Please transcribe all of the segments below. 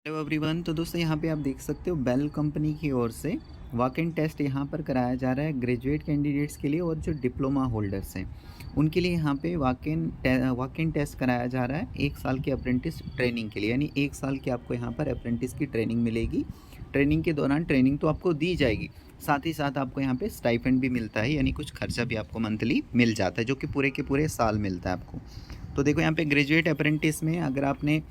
Hello everyone. तो दोस्तों यहाँ पे आप देख सकते हो बेल कंपनी की ओर से वॉक इन टेस्ट यहाँ पर कराया जा रहा है ग्रेजुएट कैंडिडेट्स के लिए, और जो डिप्लोमा होल्डर्स हैं उनके लिए यहाँ पे वॉक इन टेस्ट कराया जा रहा है 1 साल की अप्रेंटिस ट्रेनिंग के लिए। यानी 1 साल की आपको यहाँ पर अप्रेंटिस की ट्रेनिंग मिलेगी। ट्रेनिंग के दौरान ट्रेनिंग तो आपको दी जाएगी, साथ ही साथ आपको यहाँ पे स्टाइपेंड भी मिलता है, यानी कुछ खर्चा भी आपको मंथली मिल जाता है, जो कि पूरे के पूरे साल मिलता है आपको। तो देखो यहाँ पे ग्रेजुएट अप्रेंटिस में अगर आपने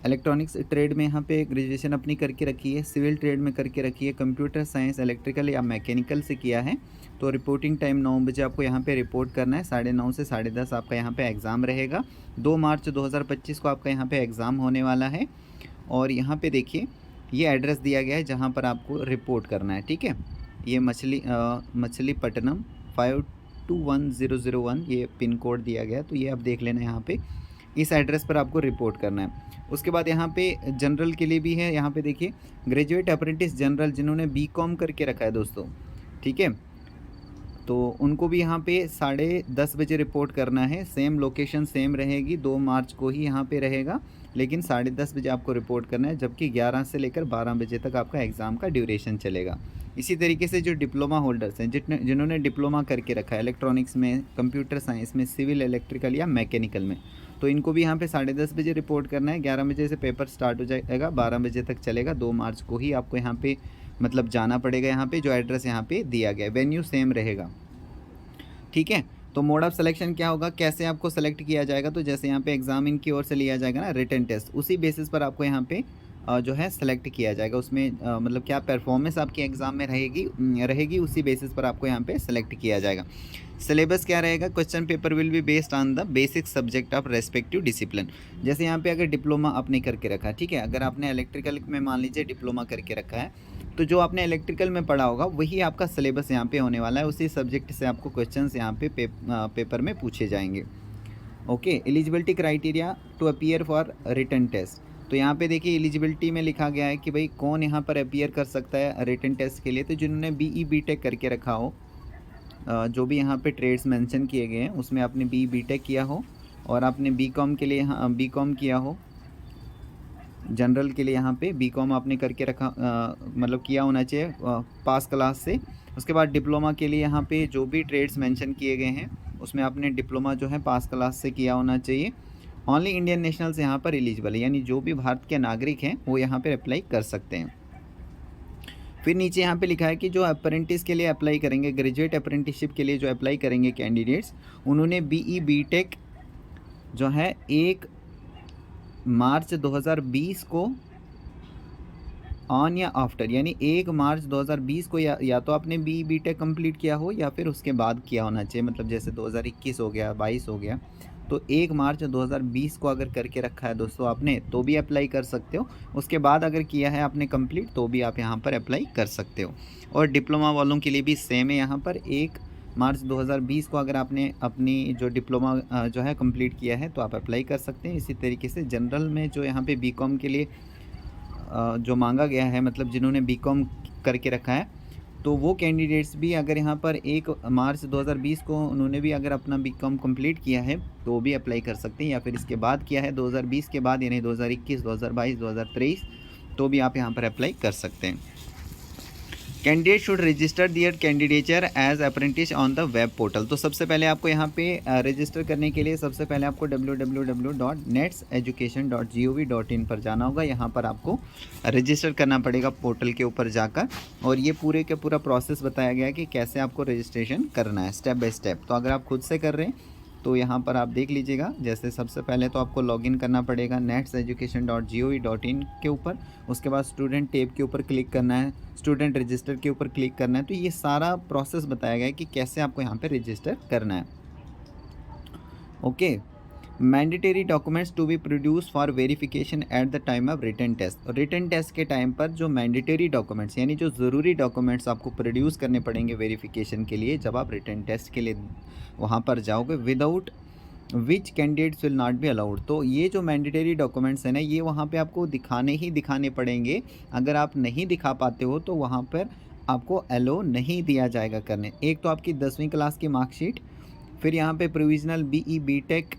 इलेक्ट्रॉनिक्स ट्रेड में यहाँ पे ग्रेजुएशन अपनी करके रखी है, सिविल ट्रेड में करके रखी है, कंप्यूटर साइंस, इलेक्ट्रिकल या मैकेनिकल से किया है, तो रिपोर्टिंग टाइम 9 बजे आपको यहाँ पे रिपोर्ट करना है। 9:30 से 10:30 आपका यहाँ पे एग्ज़ाम रहेगा। 2 मार्च 2025 को आपका यहाँ पे एग्ज़ाम होने वाला है। और यहाँ पे देखिए ये एड्रेस दिया गया है जहाँ पर आपको रिपोर्ट करना है, ठीक है। ये मछलीपट्टनम 521001 ये पिन कोड दिया गया है, तो ये आप देख लेना यहाँ पे इस एड्रेस पर आपको रिपोर्ट करना है। उसके बाद यहाँ पे जनरल के लिए भी है, यहाँ पे देखिए ग्रेजुएट अप्रेंटिस जनरल जिन्होंने बीकॉम करके रखा है दोस्तों, ठीक है, तो उनको भी यहाँ पे 10:30 बजे रिपोर्ट करना है। सेम लोकेशन सेम रहेगी, 2 मार्च को ही यहाँ पे रहेगा, लेकिन 10:30 बजे आपको रिपोर्ट करना है, जबकि 11 से लेकर 12 बजे तक आपका एग्ज़ाम का ड्यूरेशन चलेगा। इसी तरीके से जो डिप्लोमा होल्डर्स हैं जिन्होंने डिप्लोमा करके रखा है इलेक्ट्रॉनिक्स में, कंप्यूटर साइंस में, सिविल, इलेक्ट्रिकल या मैकेनिकल में, तो इनको भी यहाँ पे 10:30 बजे रिपोर्ट करना है। 11 बजे से पेपर स्टार्ट हो जाएगा, 12 बजे तक चलेगा। 2 मार्च को ही आपको यहाँ पे मतलब जाना पड़ेगा, यहाँ पे जो एड्रेस यहाँ पे दिया गया है। वेन्यू सेम रहेगा, ठीक है। तो मोड ऑफ सिलेक्शन क्या होगा, कैसे आपको सेलेक्ट किया जाएगा, तो जैसे यहाँ पे एग्जाम इनकी ओर से लिया जाएगा ना रिटन टेस्ट, उसी बेसिस पर आपको यहाँ पे जो है सेलेक्ट किया जाएगा। उसमें मतलब क्या परफॉर्मेंस आपकी एग्ज़ाम में रहेगी उसी बेसिस पर आपको यहाँ पे सेलेक्ट किया जाएगा। सिलेबस क्या रहेगा, question paper will be based on the basic subject of respective discipline. जैसे यहाँ पे अगर डिप्लोमा आपने करके रखा है, ठीक है, अगर आपने इलेक्ट्रिकल में मान लीजिए डिप्लोमा करके रखा है, तो जो आपने इलेक्ट्रिकल में पढ़ा होगा वही आपका सिलेबस यहाँ पे होने वाला है। उसी सब्जेक्ट से आपको क्वेश्चंस यहाँ पे पेपर में पूछे जाएंगे। Okay, eligibility criteria to appear for written test. तो यहाँ पे देखिए एलिजिबिलिटी में लिखा गया है कि भाई कौन यहाँ पर अपीयर कर सकता है रिटन टेस्ट के लिए। तो जिन्होंने BE-BTech करके रखा हो, जो भी यहाँ पे ट्रेड्स मेंशन किए गए हैं उसमें आपने BE-BTech किया हो, और आपने बीकॉम के लिए बीकॉम किया हो, जनरल के लिए यहाँ पे बीकॉम आपने करके रखा मतलब किया होना चाहिए पास क्लास से। उसके बाद डिप्लोमा के लिए यहाँ पे जो भी ट्रेड्स मेंशन किए गए हैं उसमें आपने डिप्लोमा जो है पास क्लास से किया होना चाहिए। ओनली इंडियन नेशनल्स यहाँ पर एलिजिबल है, यानी जो भी भारत के नागरिक हैं वो यहाँ पर अप्लाई कर सकते हैं। फिर नीचे यहाँ पे लिखा है कि जो अप्रेंटिस के लिए अप्लाई करेंगे, ग्रेजुएट अप्रेंटिसशिप के लिए जो अप्लाई करेंगे कैंडिडेट्स, उन्होंने BE-BTech जो है 1 मार्च 2020 को ऑन या आफ्टर, यानी 1 मार्च 2020 को या तो आपने BE-BTech कंप्लीट किया हो या फिर उसके बाद किया होना चाहिए। मतलब जैसे 2021 हो गया, 22 हो गया, तो 1 मार्च 2020 को अगर करके रखा है दोस्तों आपने, तो भी अप्लाई कर सकते हो। उसके बाद अगर किया है आपने कंप्लीट, तो भी आप यहाँ पर अप्लाई कर सकते हो। और डिप्लोमा वालों के लिए भी सेम है, यहाँ पर 1 मार्च 2020 को अगर आपने अपनी जो डिप्लोमा जो है कंप्लीट किया है तो आप अप्लाई कर सकते हैं। इसी तरीके से जनरल में जो यहाँ पे बीकॉम के लिए जो मांगा गया है, मतलब जिन्होंने बीकॉम करके रखा है, तो वो कैंडिडेट्स भी अगर यहाँ पर 1 मार्च 2020 को उन्होंने भी अगर अपना बीकॉम कंप्लीट किया है तो भी अप्लाई कर सकते हैं, या फिर इसके बाद किया है 2020 के बाद, यानी 2021, 2022, 2023, तो भी आप यहाँ पर अप्लाई कर सकते हैं। Candidate should register their candidature as apprentice on the web portal. तो सबसे पहले आपको यहाँ पे रजिस्टर करने के लिए सबसे पहले आपको www.netseducation.gov.in पर जाना होगा। यहाँ पर आपको रजिस्टर करना पड़ेगा पोर्टल के ऊपर जाकर, और ये पूरे के पूरा प्रोसेस बताया गया है कि कैसे आपको रजिस्ट्रेशन करना है स्टेप बाय स्टेप। तो अगर आप खुद से कर रहे हैं तो यहाँ पर आप देख लीजिएगा। जैसे सबसे पहले तो आपको लॉगिन करना पड़ेगा netseducation.gov.in के ऊपर, उसके बाद स्टूडेंट टैब के ऊपर क्लिक करना है, स्टूडेंट रजिस्टर के ऊपर क्लिक करना है। तो ये सारा प्रोसेस बताया गया है कि कैसे आपको यहाँ पे रजिस्टर करना है। Okay, mandatory documents to be produce for verification at the time of written test. Written test के टाइम पर जो मैंडेटरी डॉक्यूमेंट्स, यानी जो ज़रूरी डॉक्यूमेंट्स आपको प्रोड्यूस करने पड़ेंगे वेरिफिकेशन के लिए जब आप रिटन टेस्ट के लिए वहाँ पर जाओगे, without which candidates will not be allowed. तो ये जो मैंडेटरी डॉक्यूमेंट्स हैं ना, ये वहाँ पे आपको दिखाने पड़ेंगे। अगर आप नहीं दिखा पाते हो तो वहाँ पर आपको अलो नहीं दिया जाएगा करने। एक तो आपकी 10वीं क्लास की मार्कशीट, फिर यहाँ पे provisional BE BTech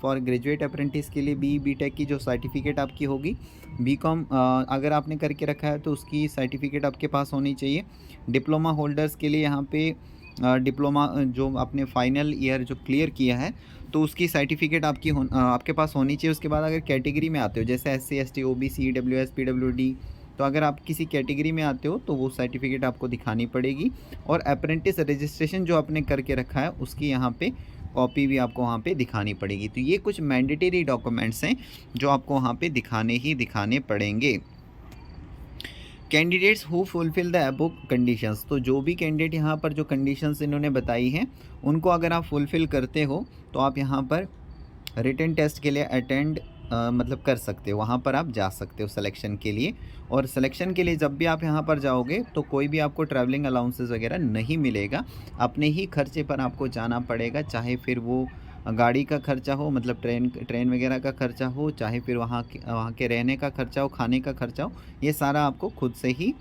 for graduate apprentice के लिए बीई बीटेक की जो सर्टिफिकेट आपकी होगी, बीकॉम अगर आपने करके रखा है तो उसकी सर्टिफिकेट आपके पास होनी चाहिए। डिप्लोमा होल्डर्स के लिए यहाँ पे डिप्लोमा जो आपने फाइनल ईयर जो क्लियर किया है तो उसकी सर्टिफिकेट आपके पास होनी चाहिए। उसके बाद अगर कैटेगरी में आते हो जैसे SC ST OBC EWS PWD, तो अगर आप किसी कैटेगरी में आते हो तो वो सर्टिफिकेट आपको दिखानी पड़ेगी। और अप्रेंटिस रजिस्ट्रेशन जो आपने करके रखा है उसकी यहाँ पे कॉपी भी आपको वहाँ पे दिखानी पड़ेगी। तो ये कुछ मैंडेटरी डॉक्यूमेंट्स हैं जो आपको वहाँ पे दिखाने पड़ेंगे। Candidates who fulfil the above conditions, तो जो भी कैंडिडेट यहाँ पर जो कंडीशंस इन्होंने बताई हैं उनको अगर आप फुलफ़िल करते हो तो आप यहाँ पर रिटन टेस्ट के लिए अटेंड मतलब कर सकते हो, वहाँ पर आप जा सकते हो सिलेक्शन के लिए। और सिलेक्शन के लिए जब भी आप यहाँ पर जाओगे तो कोई भी आपको ट्रैवलिंग अलाउंसेस वगैरह नहीं मिलेगा, अपने ही खर्चे पर आपको जाना पड़ेगा, चाहे फिर वो गाड़ी का खर्चा हो मतलब ट्रेन वगैरह का खर्चा हो, चाहे फिर वहाँ के रहने का खर्चा हो, खाने का खर्चा हो, ये सारा आपको खुद से ही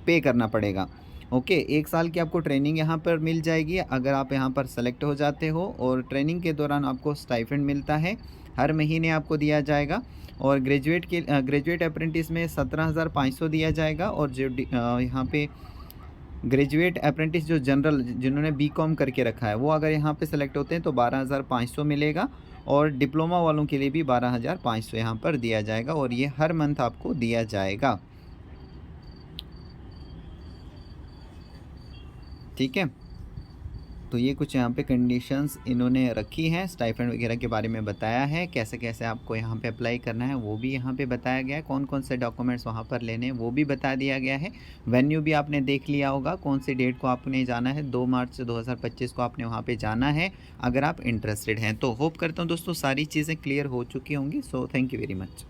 पे करना पड़ेगा। ओके, 1 साल की आपको ट्रेनिंग यहाँ पर मिल जाएगी अगर आप यहाँ पर सेलेक्ट हो जाते हो। और ट्रेनिंग के दौरान आपको स्टाइपेंड मिलता है, हर महीने आपको दिया जाएगा। और ग्रेजुएट अप्रेंटिस में 17,500 दिया जाएगा। और जो यहाँ पे ग्रेजुएट अप्रेंटिस जो जनरल जिन्होंने बीकॉम करके रखा है वो अगर यहाँ पे सेलेक्ट होते हैं तो 12,500 मिलेगा। और डिप्लोमा वालों के लिए भी 12,500 यहाँ पर दिया जाएगा और ये हर मंथ आपको दिया जाएगा। ठीक है, तो ये कुछ यहाँ पे कंडीशंस इन्होंने रखी हैं, स्टाइपेंड वगैरह के बारे में बताया है, कैसे कैसे आपको यहाँ पे अप्लाई करना है वो भी यहाँ पे बताया गया है, कौन कौन से डॉक्यूमेंट्स वहाँ पर लेने हैं वो भी बता दिया गया है। वेन्यू भी आपने देख लिया होगा, कौन सी डेट को आपने जाना है, 2 मार्च 2025 को आपने वहाँ पर जाना है अगर आप इंटरेस्टेड हैं। तो होप करता हूँ दोस्तों सारी चीज़ें क्लियर हो चुकी होंगी। So thank you very much.